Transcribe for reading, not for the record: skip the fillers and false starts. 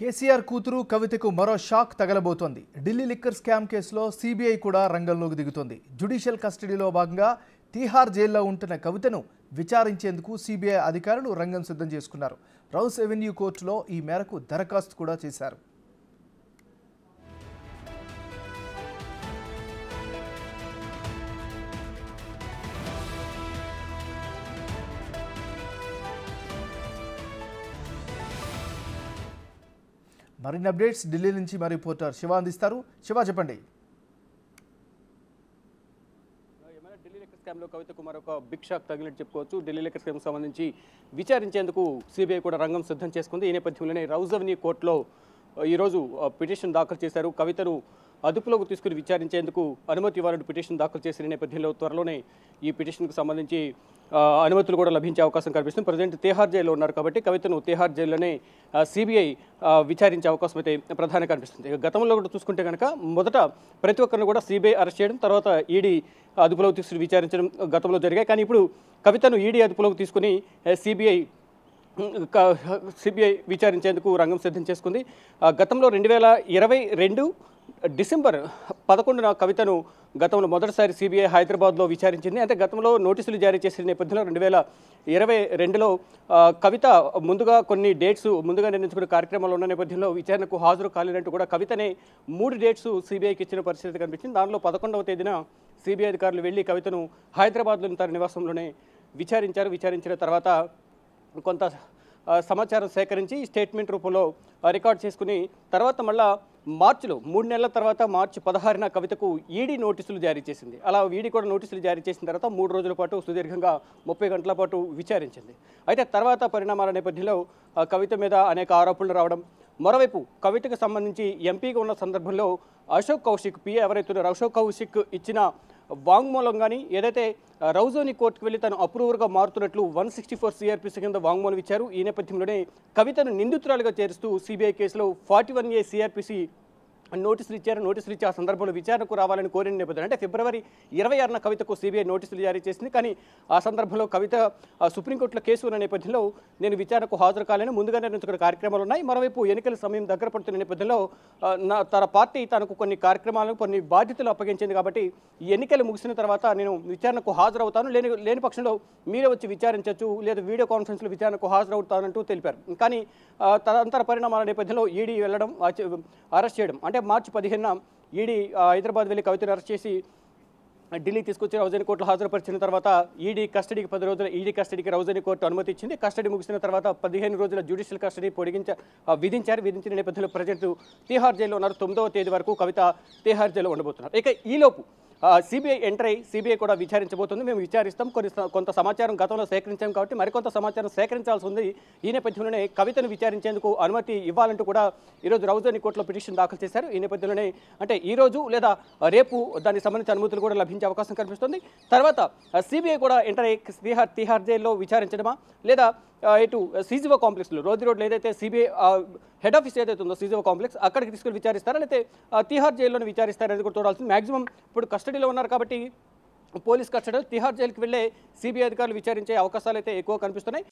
కేసీఆర్ కూతురు కవితకు మరో షాక్ తగలబోతోంది. ఢిల్లీ లిక్కర్ స్కామ్ కేసులో సీబీఐ కూడా రంగంలోకి దిగుతోంది. జ్యుడిషియల్ కస్టడీలో భాగంగా తీహార్ జైల్లో ఉంటున్న కవితను విచారించేందుకు సీబీఐ అధికారులు రంగం సిద్ధం చేసుకున్నారు. రౌస్ ఎవెన్యూ కోర్టులో ఈ మేరకు దరఖాస్తు కూడా చేశారు. మరిన్ని అప్డేట్స్ ఢిల్లీ నుంచి మా రిపోర్టర్ శివ అందిస్తారు. శివ, చెప్పండి. ఢిల్లీ లిక్కర్ స్కామ్లో కవితకు మరొక బిగ్ షాక్ తగిలినట్టు చెప్పుకోవచ్చు. ఢిల్లీ లిక్కర్ స్కామ్కి సంబంధించి విచారించేందుకు సిబిఐ కూడా రంగం సిద్ధం చేసుకుంది. ఈ నేపథ్యంలోనే రౌస్ ఎవెన్యూ కోర్టులో ఈరోజు పిటిషన్ దాఖలు చేశారు. కవితను అదుపులోకి తీసుకుని విచారించేందుకు అనుమతి ఇవ్వాలంటూ పిటిషన్ దాఖలు చేసిన నేపథ్యంలో త్వరలోనే ఈ పిటిషన్కు సంబంధించి అనుమతులు కూడా లభించే అవకాశం కనిపిస్తుంది. ప్రజెంట్ తీహార్ జైల్లో ఉన్నారు కాబట్టి కవితను తీహార్ జైల్లోనే సిబిఐ విచారించే అవకాశం అయితే ప్రధానంగా కనిపిస్తుంది. గతంలో కూడా చూసుకుంటే కనుక మొదట ప్రతి ఒక్కరిని కూడా సిబిఐ అరెస్ట్ చేయడం, తర్వాత ఈడీ అదుపులోకి తీసుకుని విచారించడం గతంలో జరిగాయి. కానీ ఇప్పుడు కవితను ఈడీ అదుపులోకి తీసుకుని సిబిఐ విచారించేందుకు రంగం సిద్ధం చేసుకుంది. గతంలో 2022 డిసెంబర్ 11న కవితను గతంలో మొదటిసారి సిబిఐ హైదరాబాద్లో విచారించింది. అంటే గతంలో నోటీసులు జారీ చేసిన నేపథ్యంలో 2022లో కవిత ముందుగా కొన్ని డేట్స్ ముందుగా నిర్ణయించుకున్న కార్యక్రమాలు ఉన్న నేపథ్యంలో విచారణకు హాజరు కాలేనంటూ కూడా కవితనే 3 డేట్స్ సిబిఐకి ఇచ్చిన పరిస్థితి కనిపించింది. దానిలో 11వ తేదీన సిబిఐ అధికారులు వెళ్ళి కవితను హైదరాబాద్లోని తన నివాసంలోనే విచారించిన తర్వాత కొంత సమాచారం సేకరించి స్టేట్మెంట్ రూపంలో రికార్డ్ చేసుకుని తర్వాత మళ్ళా మార్చిలో 3 నెలల తర్వాత మార్చి 16న కవితకు ఈడీ నోటీసులు జారీ చేసింది. అలా ఈడీ కూడా నోటీసులు జారీ చేసిన తర్వాత 3 రోజుల పాటు సుదీర్ఘంగా 30 గంటల పాటు విచారించింది. అయితే తర్వాత పరిణామాల నేపథ్యంలో కవిత మీద అనేక ఆరోపణలు రావడం, మరోవైపు కవితకు సంబంధించి ఎంపీగా ఉన్న సందర్భంలో అశోక్ కౌశిక్ పిఏ ఎవరైతే ఉన్నారో అశోక్ కౌశిక్ ఇచ్చిన వాంగ్మూలం కానీ ఏదైతే రౌజోని కోర్టుకు వెళ్ళి తను అప్రూవర్గా మారుతున్నట్లు 164 సిఆర్పిసి కింద వాంగ్మూలం ఇచ్చారు. ఈ నేపథ్యంలోనే కవితను నిందితురాలుగా చేరుస్తూ సిబిఐ కేసులో 41A సిఆర్పిసి నోటీసులు ఇచ్చి ఆ సందర్భంలో విచారణకు రావాలని కోరిన నేపథ్యంలో అంటే ఫిబ్రవరి 26న కవితకు సిబిఐ నోటీసులు జారీ చేసింది. కానీ ఆ సందర్భంలో కవిత సుప్రీంకోర్టులో కేసు ఉన్న నేపథ్యంలో నేను విచారణకు హాజరు కాలేను, ముందుగా నిర్ణయించుకున్న కార్యక్రమాలు ఉన్నాయి. మరోవైపు ఎన్నికల సమయం దగ్గర పడుతున్న నేపథ్యంలో తన పార్టీ తనకు కొన్ని కార్యక్రమాలను కొన్ని బాధ్యతలు అప్పగించింది కాబట్టి ఈ ఎన్నికలు ముగిసిన తర్వాత నేను విచారణకు హాజరవుతాను, లేని పక్షంలో మీరే వచ్చి విచారించవచ్చు, లేదా వీడియో కాన్ఫరెన్స్లో విచారణకు హాజరవుతానంటూ తెలిపారు. కానీ తదనంతర పరిణామాల నేపథ్యంలో ఈడీ వెళ్ళడం, అరెస్ట్ చేయడం అంటే మార్చి 15న ఈడీ హైదరాబాద్ వెళ్ళి కవితను అరెస్ట్ చేసి ఢిల్లీ తీసుకొచ్చి రౌజోని కోర్టులో హాజరుపరిచిన తర్వాత ఈడీ కస్టడీకి 10 రోజుల ఈడీ కస్టడీకి రౌజోని కోర్టు అనుమతి ఇచ్చింది. కస్టడీ ముగిసిన తర్వాత 15 రోజుల జ్యుడిషియల్ కస్టడీ విధించిన నేపథ్యంలో ప్రజెంట్ తీహార్ జైల్లో ఉన్నారు. 9వ తేదీ వరకు కవిత తీహార్ జైల్లో ఉండబోతున్నారు. ఇక ఈలోపు సిబిఐ ఎంటర్ అయ్యి సిబిఐ కూడా విచారించబోతుంది. మేము విచారిస్తాం, కొంత సమాచారం గతంలో సేకరించాం కాబట్టి మరికొంత సమాచారం సేకరించాల్సి ఉంది. ఈ నేపథ్యంలోనే కవితను విచారించేందుకు అనుమతి ఇవ్వాలంటూ కూడా ఈరోజు రౌజోని కోర్టులో పిటిషన్ దాఖలు చేశారు. ఈ నేపథ్యంలోనే అంటే ఈరోజు లేదా రేపు దానికి సంబంధించిన అనుమతులు కూడా లభించే అవకాశం కనిపిస్తుంది. తర్వాత సిబిఐ కూడా ఎంటర్ అయ్యి తీహార్ జైల్లో విచారించడమా లేదా ఇటు సీజీఓ కాంప్లెక్స్లో రోడ్లో ఏదైతే సిబిఐ హెడ్ ఆఫీస్ ఏదైతే ఉందో సీజీఓ కాంప్లెక్స్ అక్కడికి తీసుకుని విచారిస్తారా లేకపోతే తీహార్ జైల్లోనే విచారిస్తారా అనేది కూడా చూడాల్సింది. మ్యాక్సిమం ఇప్పుడు కస్టడీలో ఉన్నారు కాబట్టి పోలీస్ కస్టడీలో తీహార్ జైలుకి వెళ్ళే సిబిఐ అధికారులు విచారించే అవకాశాలు అయితే ఎక్కువ కనిపిస్తున్నాయి.